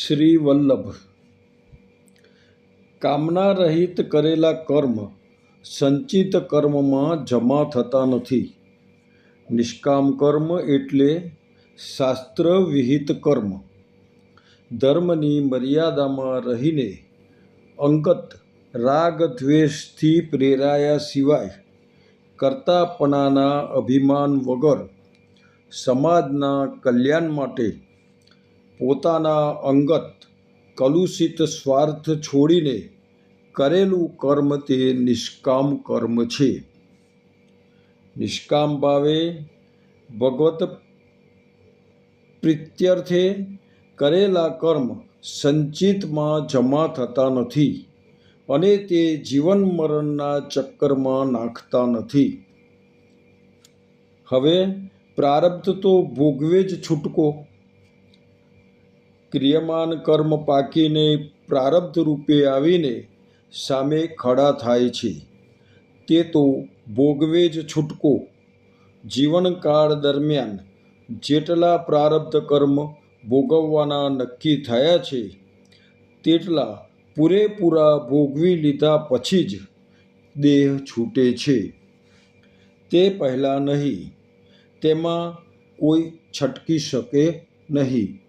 શ્રી વલ્લભ. કામના રહિત કરેલા કર્મ સંચિત કર્મમાં જમા થતા નથી. નિષ્કામ કર્મ એટલે શાસ્ત્ર વિહિત કર્મ. ધર્મની મર્યાદામાં રહીને અંગત રાગ દ્વેષથી પ્રેરાયા સિવાય કર્તાપણાના અભિમાન વગર સમાજના કલ્યાણ માટે પોતાના અંગત કલુષિત સ્વાર્થ છોડીને કરેલું કર્મ તે નિષ્કામ કર્મ છે. નિષ્કામ ભાવે ભગવત પ્રીત્યર્થે કરેલા કર્મ સંચિતમાં જમા થતા નથી અને તે જીવન મરણના ચક્કરમાં નાખતા નથી. હવે પ્રારબ્ધ તો ભોગવે જ છૂટકો. ક્રિયમાન કર્મ પાકીને પ્રારબ્ધ રૂપે આવીને સામે ખડા થાય છે. તે તો ભોગવે જ છૂટકો. જીવનકાળ દરમિયાન જેટલા પ્રારબ્ધ કર્મ ભોગવવાના નક્કી થયા છે તેટલા પૂરેપૂરા ભોગવી લીધા પછી જ દેહ છૂટે છે. તે પહેલાં નહીં. તેમાં કોઈ છટકી શકે નહીં.